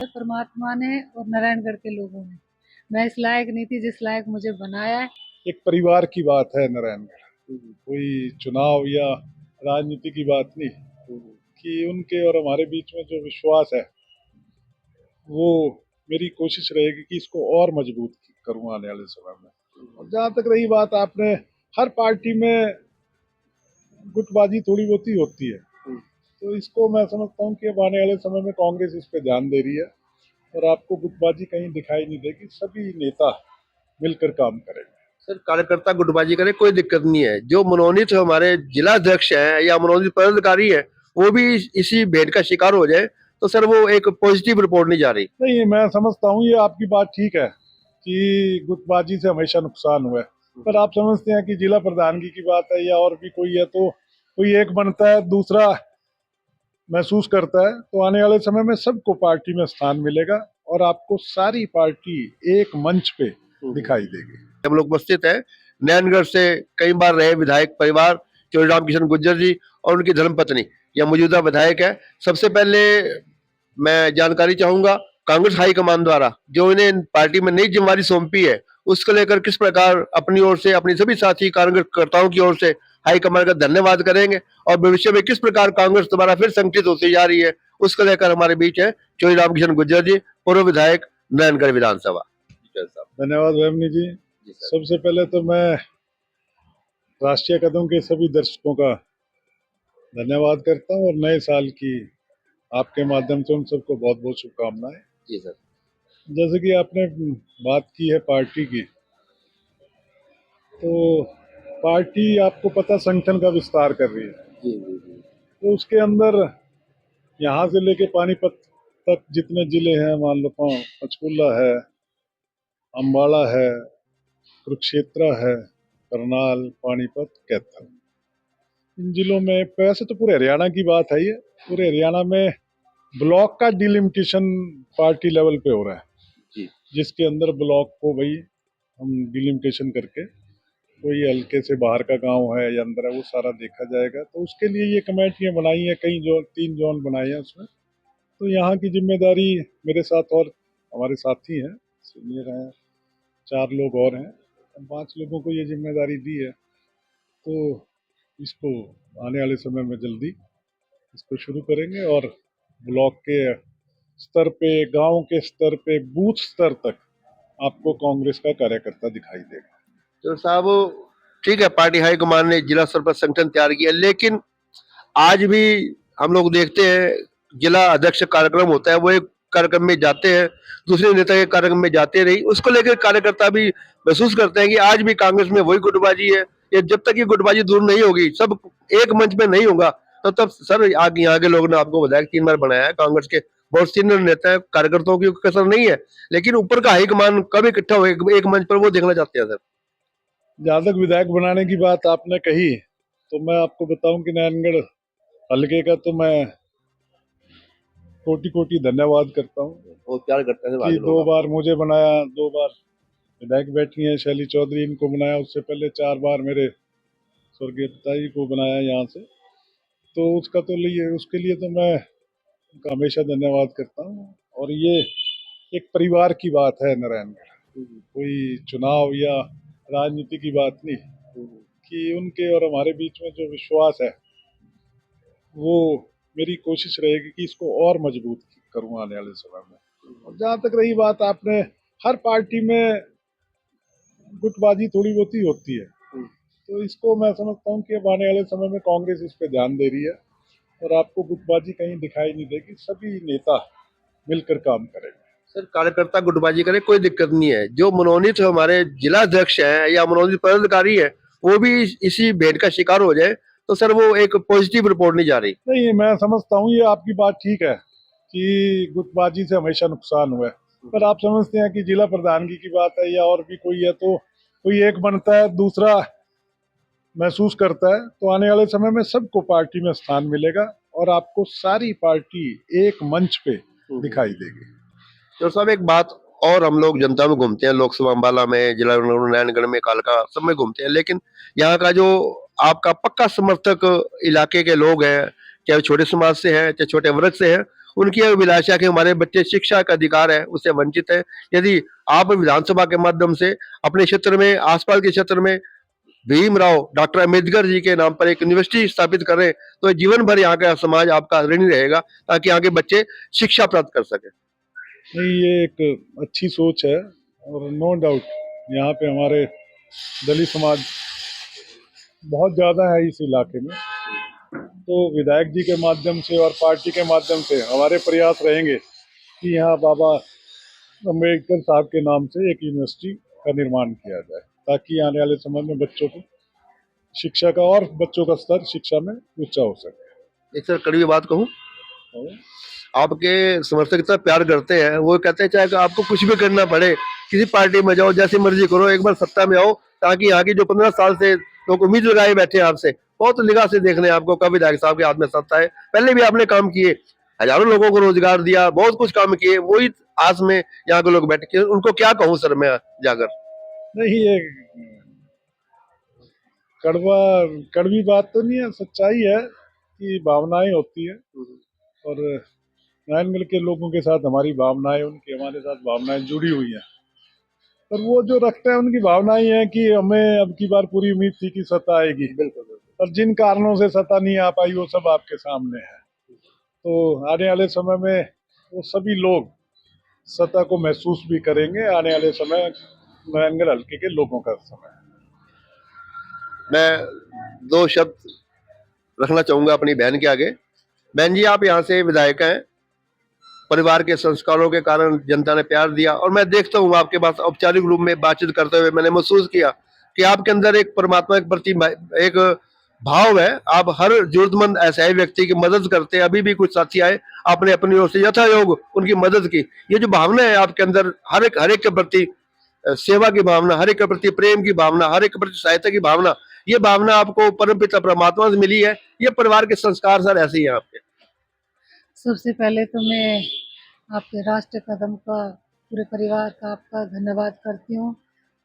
परमात्मा ने और नारायणगढ़ के लोगों ने। मैं इस लायक नहीं थी जिस लायक मुझे बनाया है। एक परिवार की बात है नारायणगढ़, कोई चुनाव या राजनीति की बात नहीं। कि उनके और हमारे बीच में जो विश्वास है वो मेरी कोशिश रहेगी कि इसको और मजबूत करूँ आने वाले समय में। और जहाँ तक रही बात, आपने हर पार्टी में गुटबाजी थोड़ी बहुत ही होती है, तो इसको मैं समझता हूँ कि अब आने वाले समय में कांग्रेस इस पे ध्यान दे रही है और आपको गुटबाजी कहीं दिखाई नहीं देगी। सभी नेता मिलकर काम करेंगे। सर, कार्यकर्ता गुटबाजी करे कोई दिक्कत नहीं है। जो मनोनीत हमारे जिला अध्यक्ष हैं या मनोनीत पदाधिकारी है, वो भी इसी भेद का शिकार हो जाए तो सर वो एक पॉजिटिव रिपोर्ट नहीं जा रही। नहीं, मैं समझता हूँ ये आपकी बात ठीक है कि गुटबाजी से हमेशा नुकसान हुआ है, पर आप समझते हैं कि जिला प्रधानगी की बात है या और भी कोई है, तो कोई एक बनता है दूसरा महसूस करता है, तो आने वाले समय में सबको पार्टी में स्थान मिलेगा और आपको सारी पार्टी एक मंच पे दिखाई देगी। हम लोग उपस्थित हैं नैनगढ़ से कई बार रहे विधायक परिवार चौधरी किशन गुर्जर जी और उनकी धर्मपत्नी या मौजूदा विधायक है। सबसे पहले मैं जानकारी चाहूंगा कांग्रेस हाईकमान द्वारा जो इन्हें पार्टी में नई जिम्मेदारी सौंपी है उसको लेकर किस प्रकार अपनी ओर से अपनी सभी साथी कार्यकर्ताओं की ओर से हाईकमान का धन्यवाद करेंगे और भविष्य में किस प्रकार कांग्रेस दोबारा फिर संगठित होती जा रही है उसको लेकर हमारे बीच है चौधरी रामकिशन गुर्जर जी, पूर्व विधायक नैनगढ़ विधानसभा। धन्यवाद वेमनी जी। सबसे पहले तो मैं राष्ट्रीय कदम के सभी दर्शकों का धन्यवाद करता हूँ और नए साल की आपके माध्यम से उन सबको बहुत बहुत शुभकामनाएं। जी सर। जैसे कि आपने बात की है पार्टी की, तो पार्टी आपको पता संगठन का विस्तार कर रही है। जी जी जी। तो उसके अंदर यहाँ से लेके पानीपत तक जितने जिले हैं, मान लो पंचकुला है, अम्बाड़ा है, कुरुक्षेत्र है, करनाल, पानीपत, कैथल, इन जिलों में वैसे तो पूरे हरियाणा की बात है, ये पूरे हरियाणा में ब्लॉक का डिलिमिटेशन पार्टी लेवल पे हो रहा है जी। जिसके अंदर ब्लॉक को भाई हम डिलिमिटेशन करके कोई हल्के से बाहर का गांव है या अंदर है वो सारा देखा जाएगा। तो उसके लिए ये कमेटियां बनाई हैं, कई जोन 3 जोन बनाए हैं उसमें। तो यहाँ की जिम्मेदारी मेरे साथ और हमारे साथी हैं, सीनियर हैं, 4 लोग और हैं, 5 लोगों को ये जिम्मेदारी दी है। तो इसको आने वाले समय में जल्दी इसको शुरू करेंगे और ब्लॉक के स्तर पे, गांव के स्तर पे, बूथ स्तर तक आपको कांग्रेस का कार्यकर्ता दिखाई देगा। तो साहब ठीक है, पार्टी हाईकमान ने जिला स्तर पर संगठन तैयार किया, लेकिन आज भी हम लोग देखते हैं जिला अध्यक्ष कार्यक्रम होता है, वो एक कार्यक्रम में जाते हैं, दूसरे नेता के कार्यक्रम में जाते नहीं, उसको लेकर कार्यकर्ता भी महसूस करते हैं कि आज भी कांग्रेस में वही गुटबाजी है। ये जब तक ये गुटबाजी दूर नहीं होगी, सब एक मंच में नहीं होगा, तो तब सर आगे यहाँ के लोग ने आपको बताया 3 बार बनाया है, कांग्रेस के बहुत सीनियर नेता है, कार्यकर्ताओं की कसर नहीं है, लेकिन ऊपर का हाईकमान कब इकट्ठा हो एक मंच पर वो देखना चाहते हैं सर। जहाँ तक विधायक बनाने की बात आपने कही, तो मैं आपको बताऊं कि नारायणगढ़ हल्के का तो मैं कोटि कोटि धन्यवाद करता हूँ। बहुत प्यार करते हैं कि 2 बार मुझे बनाया, 2 बार विधायक बैठी हैं शैली चौधरी, इनको बनाया, उससे पहले 4 बार मेरे स्वर्गीय पिताजी को बनाया यहाँ से। तो उसका तो लिए उसके लिए तो मैं उनका हमेशा धन्यवाद करता हूँ। और ये एक परिवार की बात है नारायणगढ़, कोई चुनाव या राजनीति की बात नहीं। कि उनके और हमारे बीच में जो विश्वास है वो मेरी कोशिश रहेगी कि इसको और मजबूत करूँ आने वाले समय में। और जहाँ तक रही बात, आपने हर पार्टी में गुटबाजी थोड़ी बहुत ही होती है, तो इसको मैं समझता हूँ कि अब आने वाले समय में कांग्रेस इस पे ध्यान दे रही है और आपको गुटबाजी कहीं दिखाई नहीं देगी। सभी नेता मिलकर काम करेंगे। सर, कार्यकर्ता गुटबाजी करे कोई दिक्कत नहीं है। जो मनोनीत हमारे जिला अध्यक्ष हैं या मनोनीत पदाधिकारी है, वो भी इसी भेद का शिकार हो जाए तो सर वो एक पॉजिटिव रिपोर्ट नहीं जा रही। नहीं, मैं समझता हूँ ये आपकी बात ठीक है कि गुटबाजी से हमेशा नुकसान हुआ है, पर आप समझते हैं कि जिला प्रधानगी की बात है या और भी कोई है, तो कोई एक बनता है दूसरा महसूस करता है, तो आने वाले समय में सबको पार्टी में स्थान मिलेगा और आपको सारी पार्टी एक मंच पे दिखाई देगी। तो साहब एक बात और, हम लोग जनता में घूमते हैं, लोकसभा अम्बाला में, जिला नारायणगढ़ में, कालका सब में घूमते हैं, लेकिन यहाँ का जो आपका पक्का समर्थक इलाके के लोग हैं, चाहे छोटे समाज से हैं चाहे छोटे वर्ग से हैं, उनकी अभिलाषा कि हमारे बच्चे शिक्षा का अधिकार है उससे वंचित है। यदि आप विधानसभा के माध्यम से अपने क्षेत्र में, आसपास के क्षेत्र में भीमराव डॉक्टर अम्बेडकर जी के नाम पर एक यूनिवर्सिटी स्थापित करें तो जीवन भर यहाँ का समाज आपका ऋणी रहेगा, ताकि आगे बच्चे शिक्षा प्राप्त कर सके। नहीं, ये एक अच्छी सोच है और नो डाउट यहाँ पे हमारे दलित समाज बहुत ज़्यादा है इस इलाके में। तो विधायक जी के माध्यम से और पार्टी के माध्यम से हमारे प्रयास रहेंगे कि यहाँ बाबा अम्बेडकर साहब के नाम से एक यूनिवर्सिटी का निर्माण किया जाए, ताकि आने वाले समय में बच्चों को शिक्षा का और बच्चों का स्तर शिक्षा में ऊंचा हो सके। एक सर कड़वी बात कहूँ, आपके समर्थक इतना प्यार करते हैं, वो कहते हैं चाहे कि आपको कुछ भी करना पड़े, किसी पार्टी में जाओ, जैसी मर्जी करो, एक बार सत्ता में आओ, ताकि यहाँ की जो 15 साल से लोग उम्मीद लगाए बैठे हैं आपसे, बहुत निगाह से देख रहे हैं आपको, कभी विधायक साहब के हाथ में सत्ता है। पहले भी आपने काम किए, हजारों लोगों को रोजगार दिया, बहुत कुछ काम किए, वही आस में यहाँ के लोग बैठे। उनको क्या कहूँ सर मैं जाकर? नहीं, ये कड़वी बात तो नहीं है, सच्चाई है कि भावनाएं होती है और नैन मिल के लोगों के साथ हमारी भावनाएं, उनकी हमारे साथ भावनाएं जुड़ी हुई हैं। और वो जो रखते हैं उनकी भावनाएं हैं कि हमें अब की बार पूरी उम्मीद थी कि सत्ता आएगी, और जिन कारणों से सत्ता नहीं आ पाई वो सब आपके सामने है। तो आने वाले समय में वो सभी लोग सत्ता को महसूस भी करेंगे। आने वाले समय नारायणगढ़ हल्के के लोगों का समय है। मैं 2 शब्द रखना चाहूंगा अपनी बहन के आगे। बहन जी, आप यहाँ से विधायक हैं, परिवार के संस्कारों के कारण जनता ने प्यार दिया, और मैं देखता हूँ आपके पास औपचारिक रूप में बातचीत करते हुए मैंने महसूस किया कि आपके अंदर एक परमात्मा के प्रति एक भाव है। आप हर जरूरतमंद असहाय व्यक्ति की मदद करते हैं। अभी भी कुछ साथी आए, आपने अपनी ओर से यथायोग उनकी मदद की। ये जो भावना है आपके अंदर, हर एक के प्रति सेवा की भावना, हर एक के प्रति प्रेम की भावना, हर एक के प्रति सहायता की भावना, ये भावना आपको परमपिता परमात्मा से मिली है। ये परिवार के संस्कार सर ऐसे ही हैं आपके। सबसे पहले तो मैं आपके राष्ट्र कदम का, पूरे परिवार का आपका धन्यवाद करती हूँ।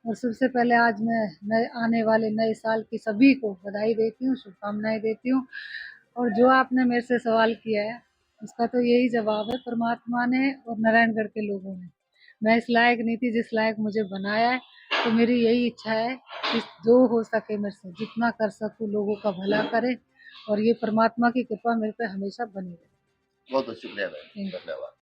और सबसे पहले आज मैं नए आने वाले नए साल की सभी को बधाई देती हूँ, शुभकामनाएं देती हूँ। और जो आपने मेरे से सवाल किया है उसका तो यही जवाब है, परमात्मा ने और नारायणगढ़ के लोगों ने। मैं इस लायक नहीं थी जिस लायक मुझे बनाया है, तो मेरी यही इच्छा है कि जो हो सके मेरे से जितना कर सकूँ लोगों का भला करे, और ये परमात्मा की कृपा मेरे पे हमेशा बनी रहे। बहुत बहुत शुक्रिया, थैंक यू। धन्यवाद।